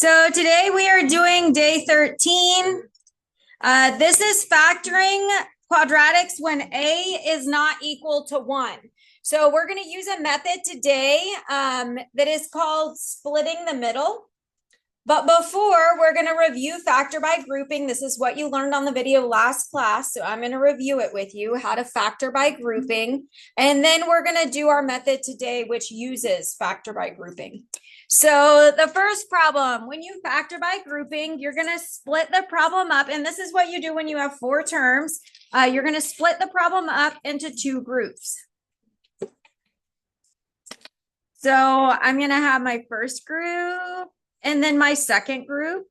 So today we are doing day 13. This is factoring quadratics when A is not equal to 1. So we're going to use a method today that is called splitting the middle. But before, we're going to review factor by grouping. This is what you learned on the video last class. So I'm going to review it with you, how to factor by grouping. And then we're going to do our method today, which uses factor by grouping. So the first problem, when you factor by grouping, you're going to split the problem up. And this is what you do when you have 4 terms. You're going to split the problem up into 2 groups. So I'm going to have my first group and then my second group.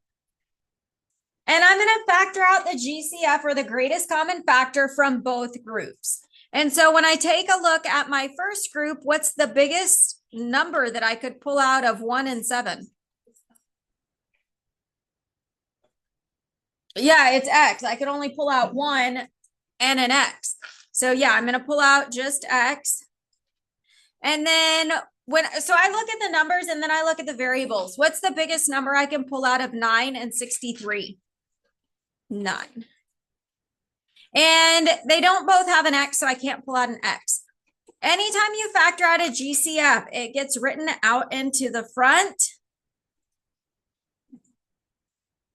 And I'm going to factor out the GCF, or the greatest common factor, from both groups. And so when I take a look at my first group, what's the biggest number that I could pull out of 1 and 7? Yeah, it's X. I could only pull out 1 and an X. So yeah, I'm going to pull out just X. And then so I look at the numbers and then I look at the variables. What's the biggest number I can pull out of 9 and 63? 9. And they don't both have an X, so I can't pull out an X. Anytime you factor out a GCF, it gets written out into the front.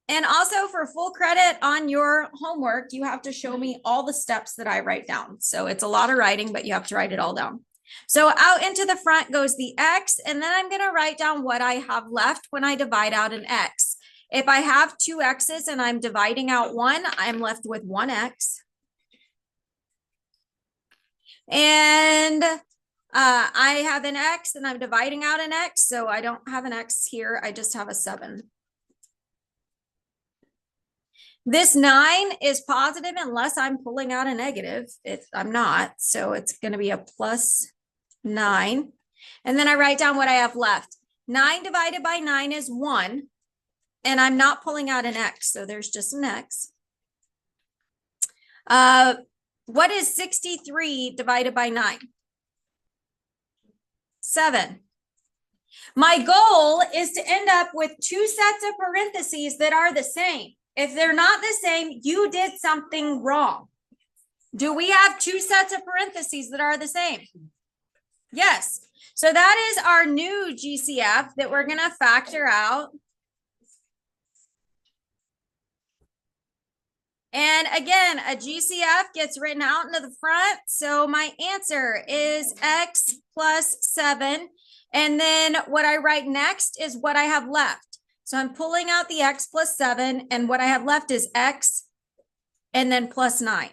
And also, for full credit on your homework, you have to show me all the steps that I write down. So it's a lot of writing, but you have to write it all down. So out into the front goes the X, and then I'm going to write down what I have left when I divide out an X. If I have 2 X's and I'm dividing out 1, I'm left with 1 X. And I have an X and I'm dividing out an X, so I don't have an X here. I just have a 7. This 9 is positive unless I'm pulling out a negative. I'm not, so it's going to be a plus 9. And then I write down what I have left. 9 divided by 9 is 1. And I'm not pulling out an X, so there's just an X. What is 63 divided by 9? 7. My goal is to end up with 2 sets of parentheses that are the same. If they're not the same, you did something wrong. Do we have 2 sets of parentheses that are the same? Yes. So that is our new GCF that we're going to factor out. And again, a GCF gets written out into the front. So my answer is X plus 7. And then what I write next is what I have left. So I'm pulling out the X plus 7, and what I have left is X and then plus 9.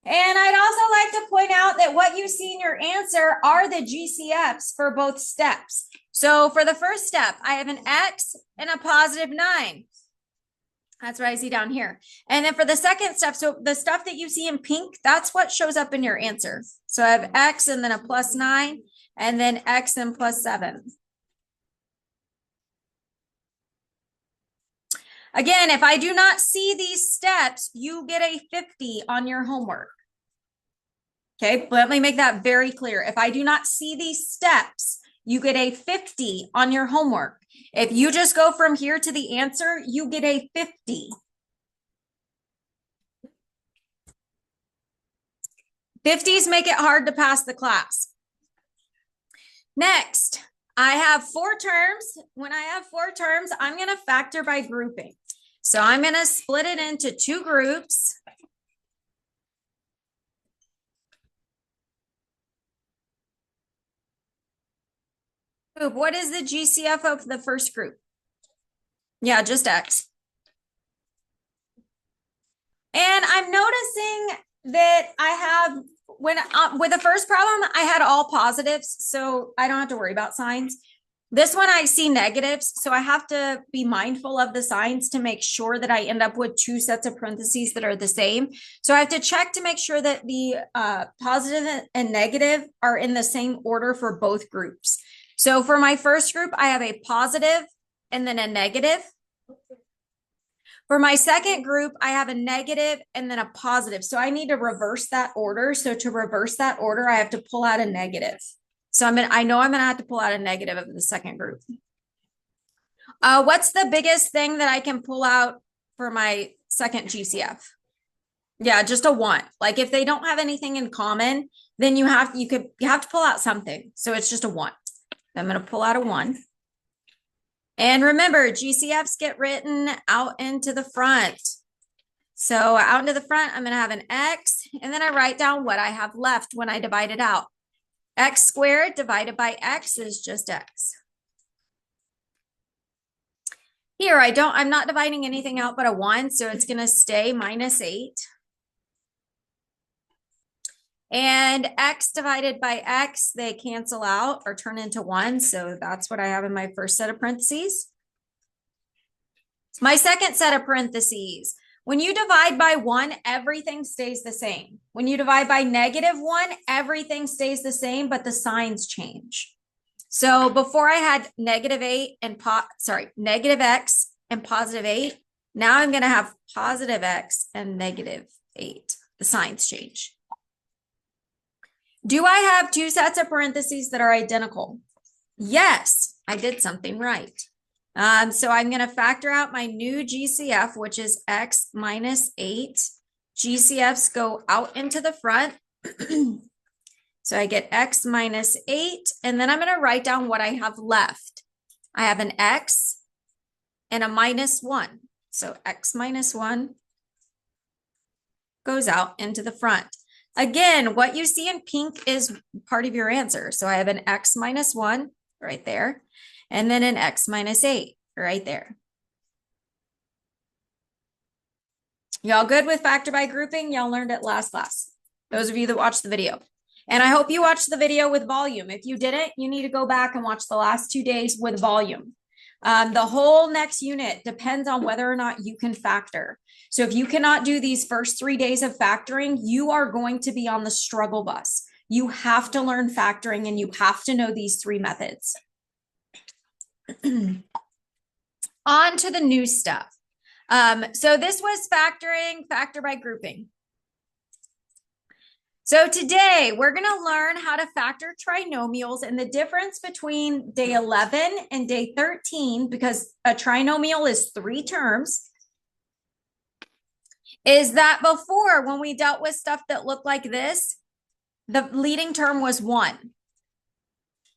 And I'd also like to point out that what you see in your answer are the GCFs for both steps. So for the first step, I have an X and a positive 9. That's what I see down here. And then for the second step, so the stuff that you see in pink, that's what shows up in your answer. So I have X and then a plus 9, and then X and plus 7. Again, if I do not see these steps, you get a 50 on your homework. Okay, let me make that very clear. If I do not see these steps, you get a 50 on your homework. If you just go from here to the answer, you get a 50. 50s make it hard to pass the class. Next, I have 4 terms. When I have 4 terms, I'm going to factor by grouping. So I'm going to split it into 2 groups. What is the GCF of the first group? Yeah, just X. And I'm noticing that I have, with the first problem, I had all positives, so I don't have to worry about signs. This one I see negatives, so I have to be mindful of the signs to make sure that I end up with 2 sets of parentheses that are the same. So I have to check to make sure that the positive and negative are in the same order for both groups. So for my first group, I have a positive and then a negative. For my second group, I have a negative and then a positive. So I need to reverse that order. So to reverse that order, I have to pull out a negative. So I know I'm gonna have to pull out a negative of the second group. What's the biggest thing that I can pull out for my second GCF? Yeah, just a 1. Like if they don't have anything in common, then you have to pull out something. So it's just a 1. I'm going to pull out a 1. And remember, GCFs get written out into the front. So out into the front, I'm going to have an X, and then I write down what I have left when I divide it out. X squared divided by X is just X. Here, I'm not dividing anything out but a 1, so it's going to stay -8. And X divided by X, they cancel out or turn into 1. So that's what I have in my first set of parentheses. My second set of parentheses. When you divide by 1, everything stays the same. When you divide by -1, everything stays the same, but the signs change. So before I had -8 and negative X and +8. Now I'm going to have positive X and -8. The signs change. Do I have 2 sets of parentheses that are identical? Yes, I did something right. So I'm going to factor out my new GCF, which is X -8. GCFs go out into the front. So I get X -8, and then I'm going to write down what I have left. I have an X and a -1. So X -1 goes out into the front. Again, what you see in pink is part of your answer. So I have an X -1 right there, and then an X -8 right there. Y'all good with factor by grouping? Y'all learned it last class. Those of you that watched the video. And I hope you watched the video with volume. If you didn't, you need to go back and watch the last 2 days with volume. The whole next unit depends on whether or not you can factor. So if you cannot do these first 3 days of factoring, you are going to be on the struggle bus. You have to learn factoring and you have to know these 3 methods. On to the new stuff. So this was factoring, factor by grouping. So today we're going to learn how to factor trinomials and the difference between day 11 and day 13, because a trinomial is 3 terms, is that before, when we dealt with stuff that looked like this, the leading term was 1.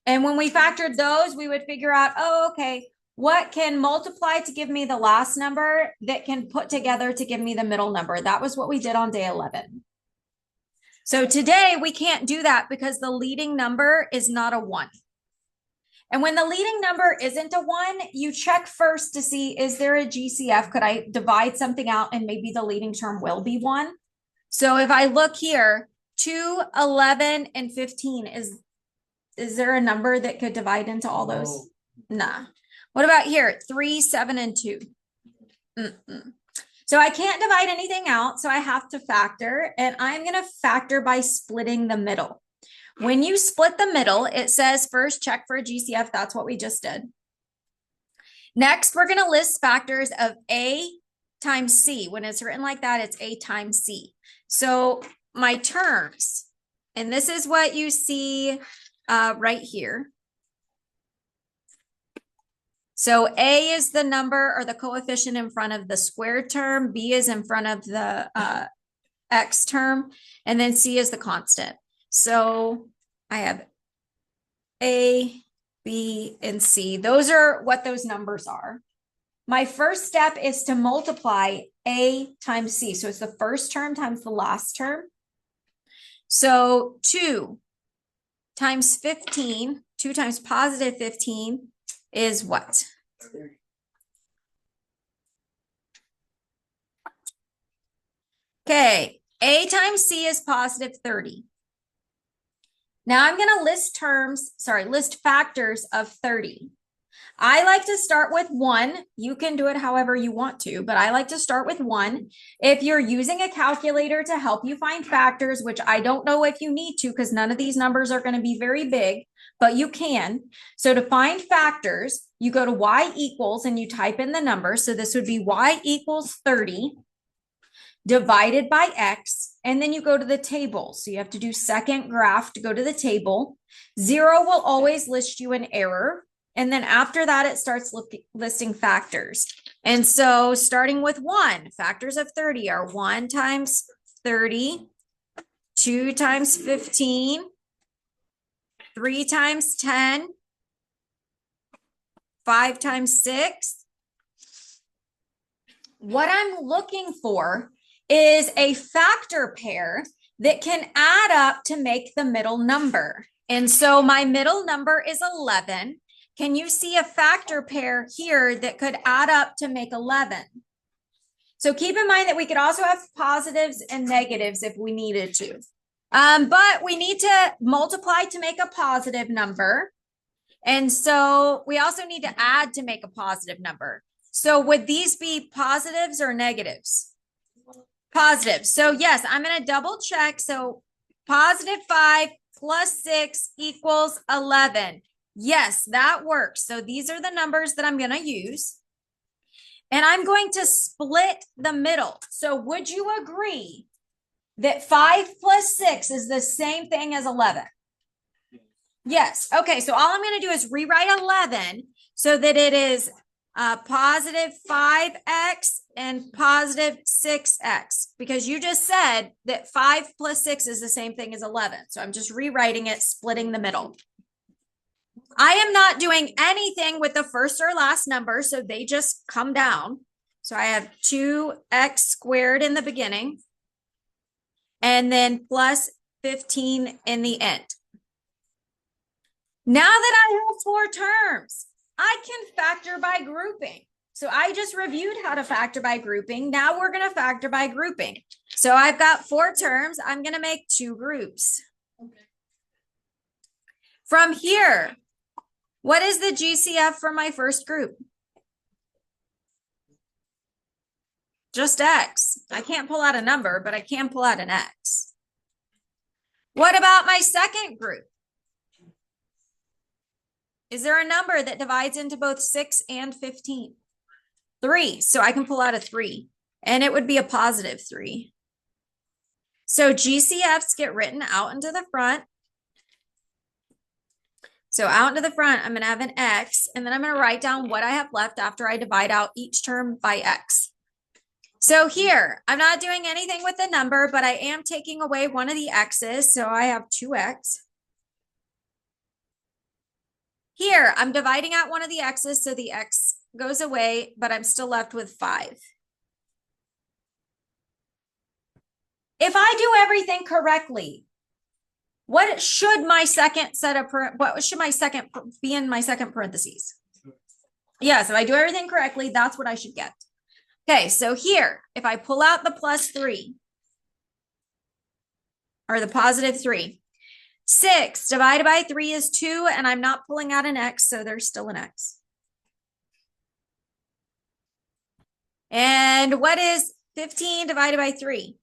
And when we factored those, we would figure out, oh, okay, what can multiply to give me the last number that can put together to give me the middle number? That was what we did on day 11. So today we can't do that because the leading number is not a 1. And when the leading number isn't a 1, you check first to see, is there a GCF? Could I divide something out and maybe the leading term will be 1? So if I look here, 2, 11, and 15, is there a number that could divide into all those? Nah. What about here? 3, 7, and 2. So I can't divide anything out, so I have to factor, and I'm going to factor by splitting the middle. When you split the middle, it says first check for a GCF. That's what we just did. Next, we're going to list factors of A times C. When it's written like that, it's A times C. So my terms, and this is what you see right here. So A is the number or the coefficient in front of the squared term, B is in front of the X term, and then C is the constant. So I have A, B, and C. Those are what those numbers are. My first step is to multiply A times C. So it's the first term times the last term. So 2 times 15, 2 times positive 15 is what? Okay, A times C is positive 30. Now I'm going to list factors of 30. I like to start with 1. You can do it however you want to, but I like to start with 1. If you're using a calculator to help you find factors, which I don't know if you need to because none of these numbers are going to be very big, but you can. So to find factors, you go to y equals and you type in the number. So this would be y equals 30 divided by x, and then you go to the table. So you have to do second graph to go to the table. 0 will always list you an error. And then after that, it starts listing factors. And so starting with 1, factors of 30 are 1 times 30, 2 times 15, 3 times 10, 5 times 6. What I'm looking for is a factor pair that can add up to make the middle number. And so my middle number is 11. Can you see a factor pair here that could add up to make 11? So keep in mind that we could also have positives and negatives if we needed to. But we need to multiply to make a positive number. And so we also need to add to make a positive number. So would these be positives or negatives? Positive. So yes, I'm going to double check. So positive 5 plus 6 equals 11. Yes, that works. So these are the numbers that I'm going to use. And I'm going to split the middle. So would you agree that 5 plus 6 is the same thing as 11? Yes. Okay. So all I'm going to do is rewrite 11 so that it is positive 5x and positive 6x, because you just said that 5 plus 6 is the same thing as 11. So I'm just rewriting it, splitting the middle. I am not doing anything with the first or last number, so they just come down. So I have 2x squared in the beginning and then plus 15 in the end. Now that I have 4 terms, I can factor by grouping. So I just reviewed how to factor by grouping. Now we're going to factor by grouping. So I've got 4 terms. I'm going to make 2 groups. From here, what is the GCF for my first group? Just x. I can't pull out a number, but I can pull out an x. What about my second group? Is there a number that divides into both 6 and 15? 3. So I can pull out a 3, and it would be a positive 3. So GCFs get written out into the front. So out into the front, I'm going to have an x, and then I'm going to write down what I have left after I divide out each term by x. So here, I'm not doing anything with the number, but I am taking away one of the x's. So I have 2x. Here, I'm dividing out one of the x's, so the x goes away, but I'm still left with 5. If I do everything correctly, what should my second be in my second parentheses? Yes, if I do everything correctly, that's what I should get. Okay, so here, if I pull out the plus 3, or the positive 3, 6 divided by 3 is 2, and I'm not pulling out an x, so there's still an x. And what is 15 divided by 3?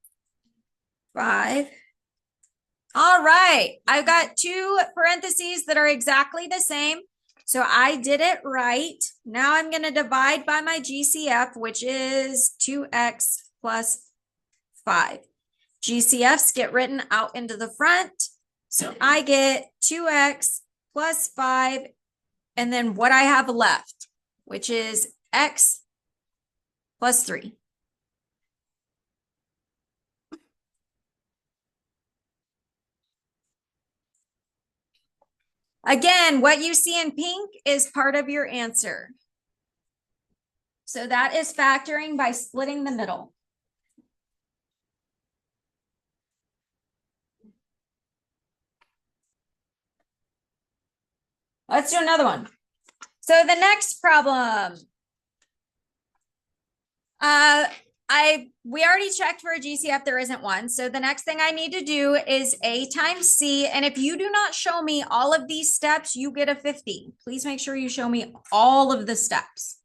5. All right, I've got 2 parentheses that are exactly the same. So I did it right. Now I'm going to divide by my GCF, which is 2x plus 5. GCFs get written out into the front. So I get 2x plus 5, and then what I have left, which is x plus 3. Again, what you see in pink is part of your answer. So that is factoring by splitting the middle. Let's do another one. So the next problem. we already checked for a GCF. There isn't one. So the next thing I need to do is A times C. And if you do not show me all of these steps, you get a 50. Please make sure you show me all of the steps.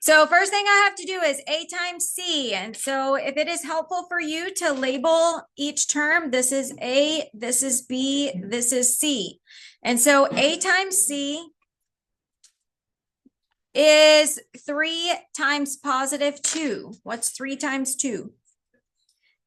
So first thing I have to do is A times C. And so if it is helpful for you to label each term, this is A, this is B, this is C. And so A times C is 3 times positive 2. What's 3 times 2?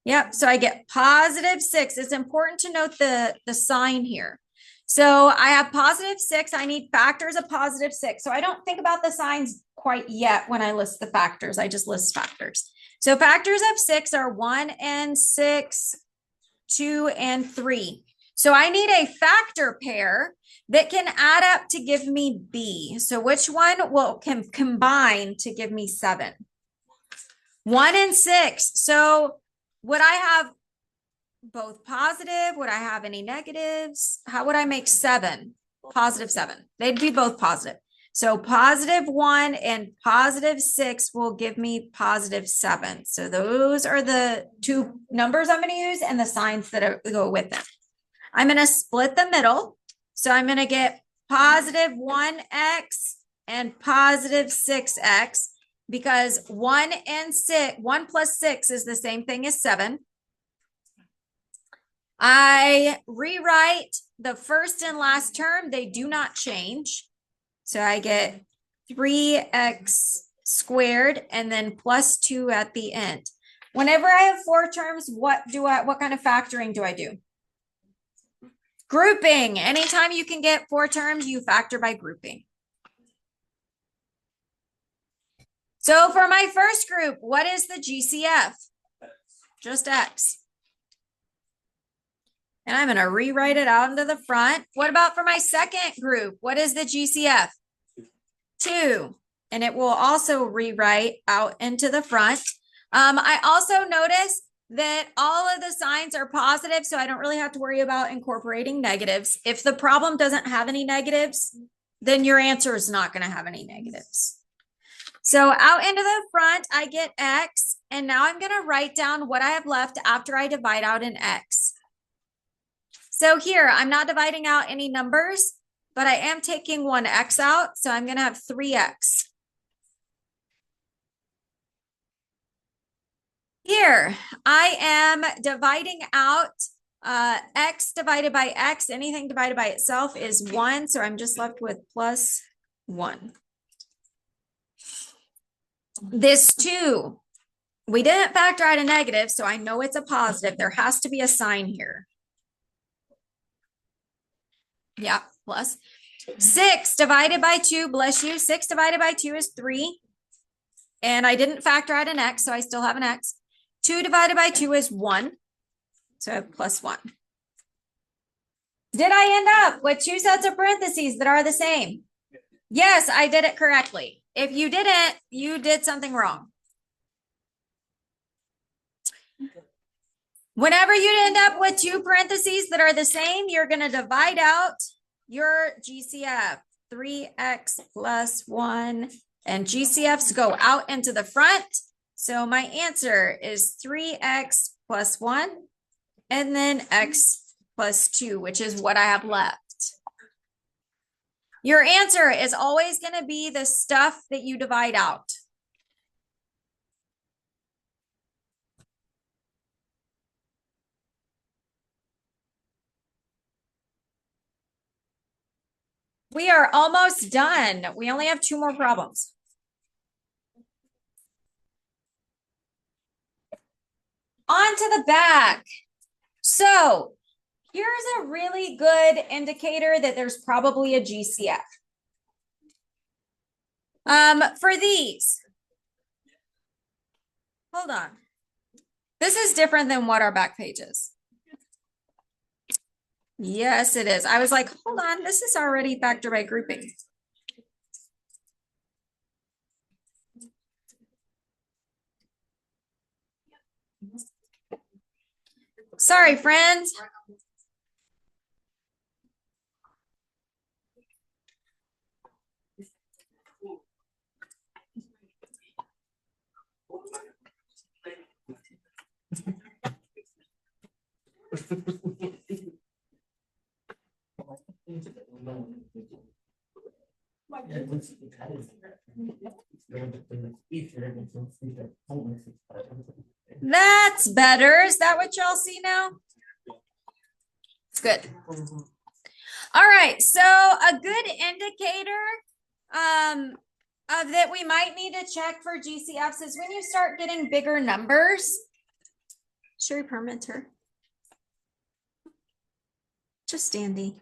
Yep, so I get positive 6. It's important to note the sign here. So I have positive 6. I need factors of positive 6. So I don't think about the signs quite yet when I list the factors. I just list factors. So factors of 6 are 1 and 6, 2 and 3. So I need a factor pair that can add up to give me B. So which one can combine to give me 7? 1 and 6. So would I have both positive? Would I have any negatives? How would I make 7? Positive 7. They'd be both positive. So positive 1 and positive 6 will give me positive 7. So those are the two numbers I'm going to use and the signs that go with them. I'm going to split the middle. So I'm going to get positive 1x and positive 6x because 1 plus 6 is the same thing as 7. I rewrite the first and last term. They do not change. So I get 3x squared and then plus 2 at the end. Whenever I have 4 terms, what kind of factoring do I do? Grouping. Anytime you can get 4 terms, you factor by grouping. So for my first group, what is the GCF? Just x. And I'm going to rewrite it out into the front. What about for my second group? What is the GCF? 2. And it will also rewrite out into the front. I also notice that all of the signs are positive, so I don't really have to worry about incorporating negatives. If the problem doesn't have any negatives, then your answer is not going to have any negatives. So out into the front, I get x, and now I'm going to write down what I have left after I divide out an x. So here, I'm not dividing out any numbers, but I am taking one x out, so I'm going to have 3x. Here, I am dividing out x divided by x. Anything divided by itself is 1, so I'm just left with plus 1. This 2, we didn't factor out a negative, so I know it's a positive. There has to be a sign here. Yeah, plus 6 divided by 2, bless you. 6 divided by 2 is 3. And I didn't factor out an x, so I still have an x. 2 divided by 2 is 1. So I have plus 1. Did I end up with 2 sets of parentheses that are the same? Yes, I did it correctly. If you didn't, you did something wrong. Whenever you end up with 2 parentheses that are the same, you're going to divide out your GCF. 3x plus 1. And GCFs go out into the front. So my answer is 3x plus 1. And then x plus 2, which is what I have left. Your answer is always going to be the stuff that you divide out. We are almost done. We only have 2 more problems. On to the back. So here's a really good indicator that there's probably a GCF. For these, hold on. This is different than what our back page is. Yes, it is. I was like, hold on, this is already factor by grouping. Sorry, friends. That's better. Is that what y'all see now? It's good. All right. So a good indicator that we might need to check for GCFs is when you start getting bigger numbers. Sherry Permenter. Just Andy.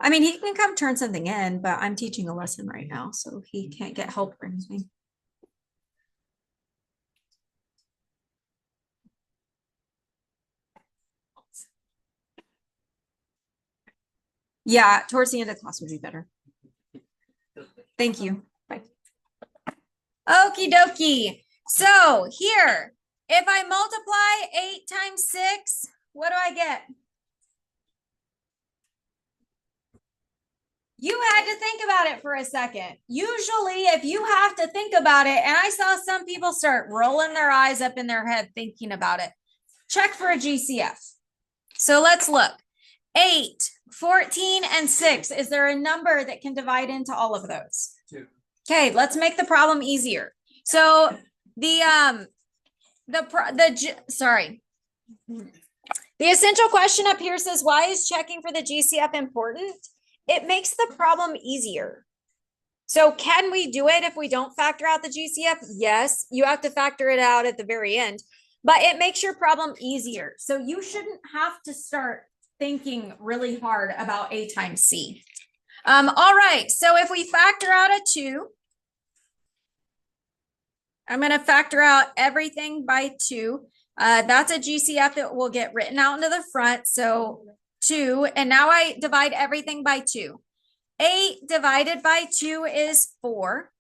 I mean, he can come turn something in, but I'm teaching a lesson right now, so he can't get help or anything. Yeah, towards the end of class would be better. Thank you. Bye. Okie dokie. So here, if I multiply 8 times 6, what do I get? You had to think about it for a second. Usually, if you have to think about it, and I saw some people start rolling their eyes up in their head thinking about it, check for a GCF. So let's look. 8, 14, and 6. Is there a number that can divide into all of those? 2. Okay, let's make the problem easier. So the essential question up here says, why is checking for the GCF important? It makes the problem easier. So can we do it if we don't factor out the GCF? Yes, you have to factor it out at the very end, but it makes your problem easier. So you shouldn't have to start thinking really hard about A times C. All right, so if we factor out a 2, I'm going to factor out everything by 2. That's a GCF that will get written out into the front. So 2, and now I divide everything by 2. 8 divided by 2 is 4.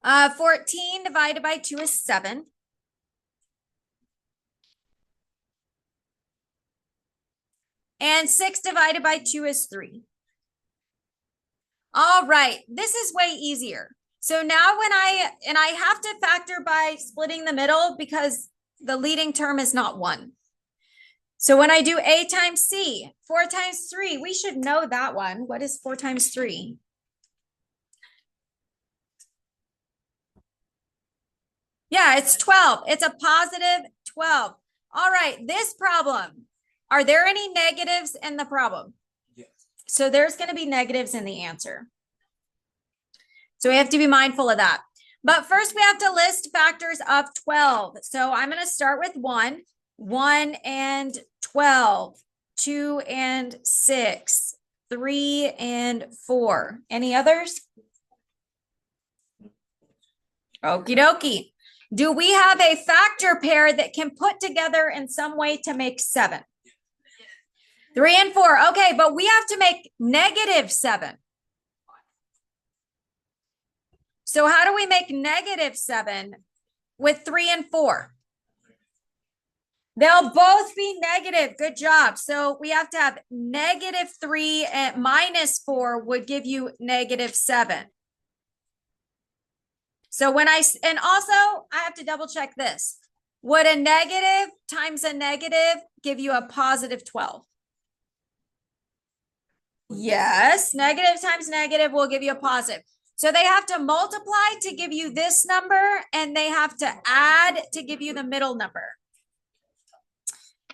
14 divided by 2 is 7. And 6 divided by 2 is 3. All right, this is way easier. So now when I have to factor by splitting the middle because the leading term is not 1. So when I do A times C, 4 times 3, we should know that one. What is 4 times 3? Yeah, it's 12. It's a positive 12. All right, this problem. Are there any negatives in the problem? Yes. So there's going to be negatives in the answer. So we have to be mindful of that. But first we have to list factors of 12. So I'm going to start with 1. 1 and 12. 2 and 6. 3 and 4. Any others? Okie dokie. Do we have a factor pair that can put together in some way to make 7? 3 and 4. Okay, but we have to make negative 7. So how do we make negative 7 with 3 and 4? They'll both be negative. Good job. So we have to have negative 3 and minus 4 would give you negative 7. So and also I have to double check this. Would a negative times a negative give you a positive 12? Yes, negative times negative will give you a positive. So they have to multiply to give you this number, and they have to add to give you the middle number.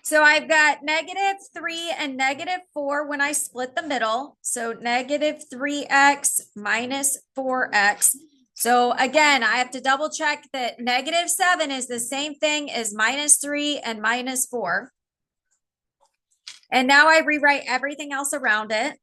So I've got negative 3 and negative 4 when I split the middle. So negative 3x minus 4x. So again, I have to double check that negative 7 is the same thing as minus 3 and minus 4. And now I rewrite everything else around it.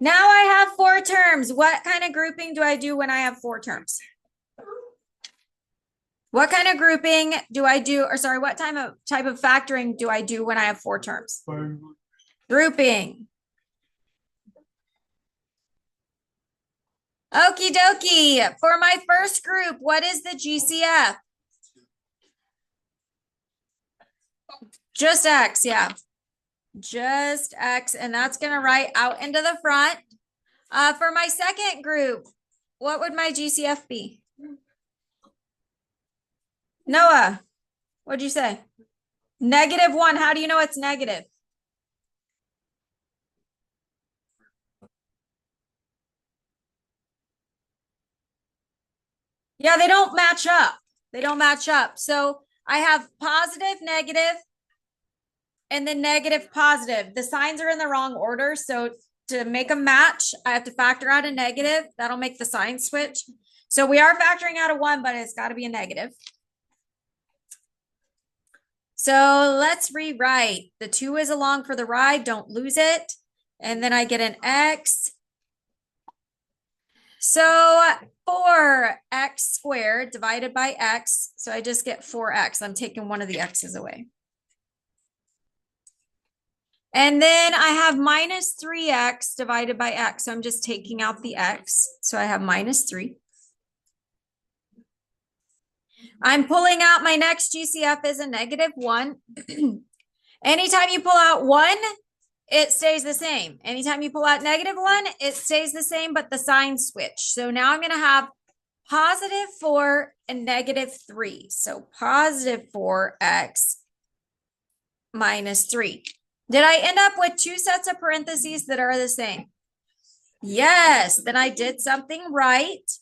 Now I have 4 terms. What kind of grouping do I do when I have 4 terms? What kind of grouping do I do, or sorry, what type of factoring do I do when I have 4 terms? Grouping. Okie dokie. For my first group, what is the GCF? Just X, yeah. Just X, and that's going to write out into the front. For my second group, what would my GCF be? Noah, what'd you say? -1. How do you know it's negative? Yeah, they don't match up. They don't match up. So I have positive, negative, and then negative, positive. The signs are in the wrong order. So to make a match, I have to factor out a negative. That'll make the sign switch. So we are factoring out a 1, but it's got to be a negative. So let's rewrite. The 2 is along for the ride. Don't lose it. And then I get an X. So 4x squared divided by x. So I just get 4x. I'm taking one of the x's away. And then I have minus 3x divided by x. So I'm just taking out the x. So I have minus 3. I'm pulling out my next GCF is a -1. Anytime you pull out 1, it stays the same. Anytime you pull out -1, it stays the same, but the signs switch. So now I'm going to have +4 and -3. So positive 4x minus 3. Did I end up with 2 sets of parentheses that are the same? Yes, then I did something right.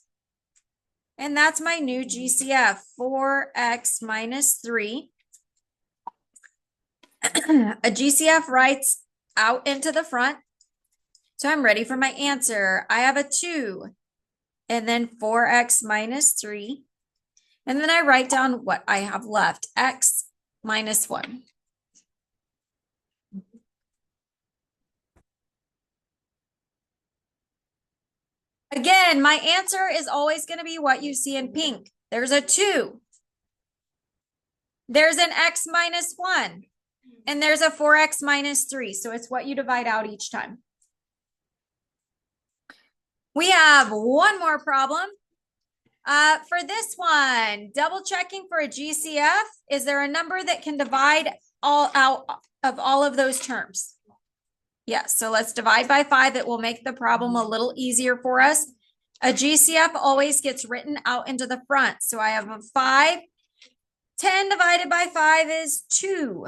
And that's my new GCF, 4x minus 3. A GCF writes out into the front. So I'm ready for my answer. I have a 2 and then 4x minus 3. And then I write down what I have left, x minus 1. Again, my answer is always going to be what you see in pink. There's a 2. There's an x minus 1. And there's a 4x minus 3. So it's what you divide out each time. We have one more problem. For this one, double checking for a GCF, is there a number that can divide all out of all of those terms? Yes, so let's divide by 5. It will make the problem a little easier for us. A GCF always gets written out into the front. So I have a 5. 10 divided by 5 is 2.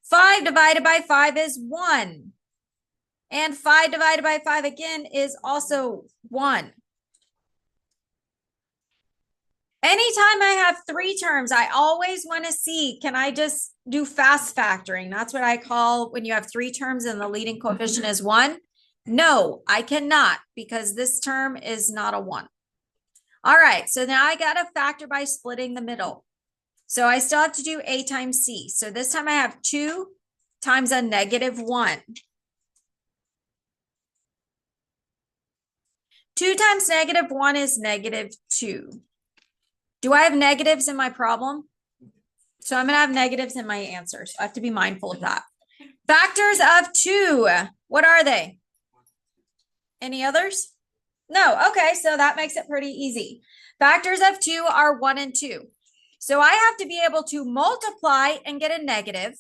5 divided by 5 is 1. And 5 divided by 5 again is also 1. Anytime I have 3 terms, I always want to see, can I just do fast factoring? That's what I call when you have 3 terms and the leading coefficient is 1. No, I cannot because this term is not a 1. All right, so now I got to factor by splitting the middle. So I still have to do a times c. So this time I have 2 times a -1. 2 times -1 is -2. Do I have negatives in my problem? So I'm going to have negatives in my answer. So I have to be mindful of that. Factors of 2. What are they? Any others? No. Okay. So that makes it pretty easy. Factors of 2 are 1 and 2. So I have to be able to multiply and get a negative.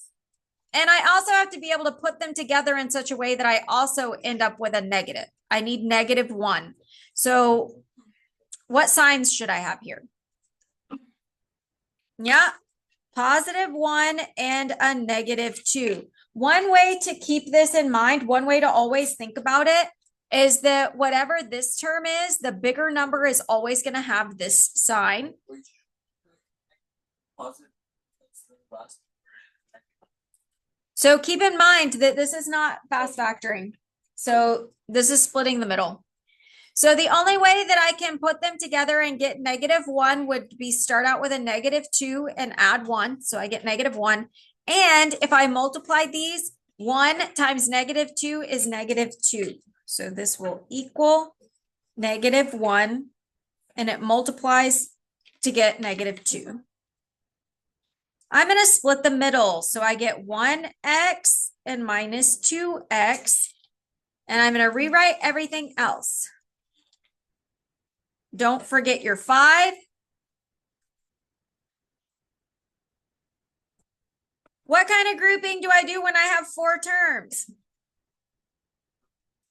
And I also have to be able to put them together in such a way that I also end up with a negative. I need -1. So what signs should I have here? Yeah, +1 and a -2. One way to keep this in mind, one way to always think about it is that whatever this term is, the bigger number is always going to have this sign. So keep in mind that this is not fast factoring. So this is splitting the middle. So the only way that I can put them together and get -1 would be start out with a -2 and add 1. So I get -1. And if I multiply these, 1 times -2 is -2. So this will equal -1 and it multiplies to get -2. I'm going to split the middle. So I get 1x and -2x. And I'm going to rewrite everything else. Don't forget your 5. What kind of grouping do I do when I have 4 terms?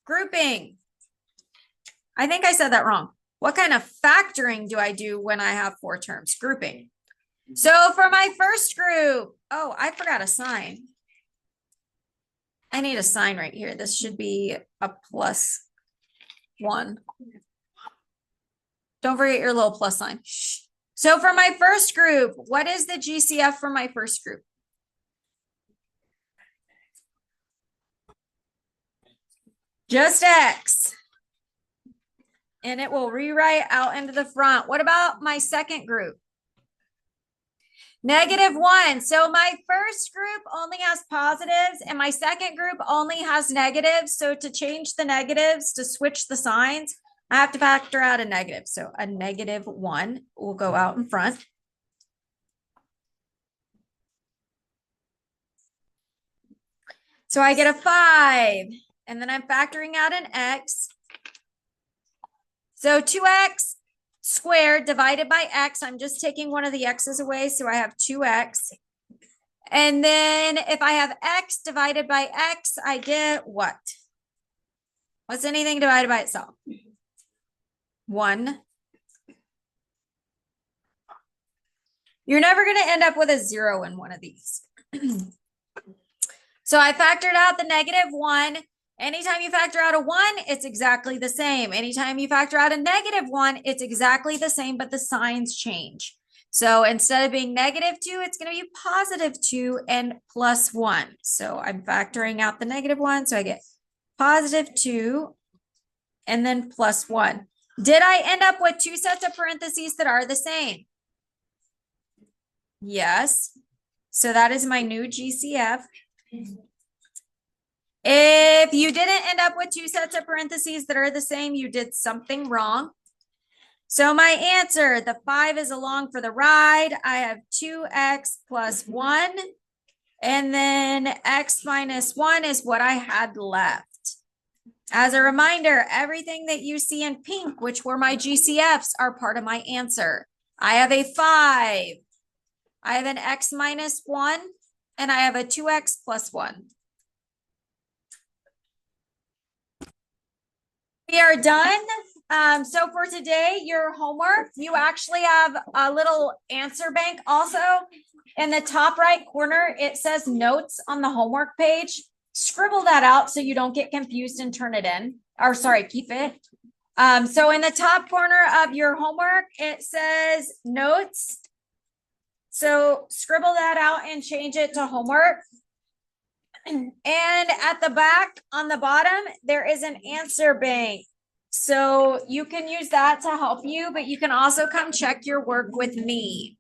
Grouping. I think I said that wrong. What kind of factoring do I do when I have 4 terms? Grouping. So for my first group, oh, I forgot a sign. I need a sign right here. This should be a +1. Don't forget your little plus sign. So for my first group, what is the GCF for my first group? Just X. And it will rewrite out into the front. What about my second group? -1. So my first group only has positives and my second group only has negatives. So to change the negatives, to switch the signs, I have to factor out a negative. So a -1 will go out in front. So I get a 5, and then I'm factoring out an X. So 2X squared divided by X. I'm just taking one of the X's away. So I have 2X. And then if I have X divided by X, I get what? What's anything divided by itself? 1. You're never going to end up with a 0 in one of these. So I factored out the -1. Anytime you factor out a 1, it's exactly the same. Anytime you factor out a -1, it's exactly the same, but the signs change. So instead of being -2, it's going to be +2 and +1. So I'm factoring out the -1. So I get +2 and then +1. Did I end up with 2 sets of parentheses that are the same? Yes. So that is my new GCF. If you didn't end up with 2 sets of parentheses that are the same, you did something wrong. So my answer, the 5 is along for the ride. I have 2X + 1. And then X - 1 is what I had left. As a reminder, everything that you see in pink, which were my GCFs, are part of my answer. I have a 5. I have an X - 1. And I have a 2X + 1. We are done. So for today, your homework, you actually have a little answer bank also. In the top right corner, it says notes on the homework page. Scribble that out so you don't get confused and turn it in. Or sorry, keep it. So in the top corner of your homework, it says notes. So scribble that out and change it to homework. And at the back on the bottom, there is an answer bank. So you can use that to help you, but you can also come check your work with me.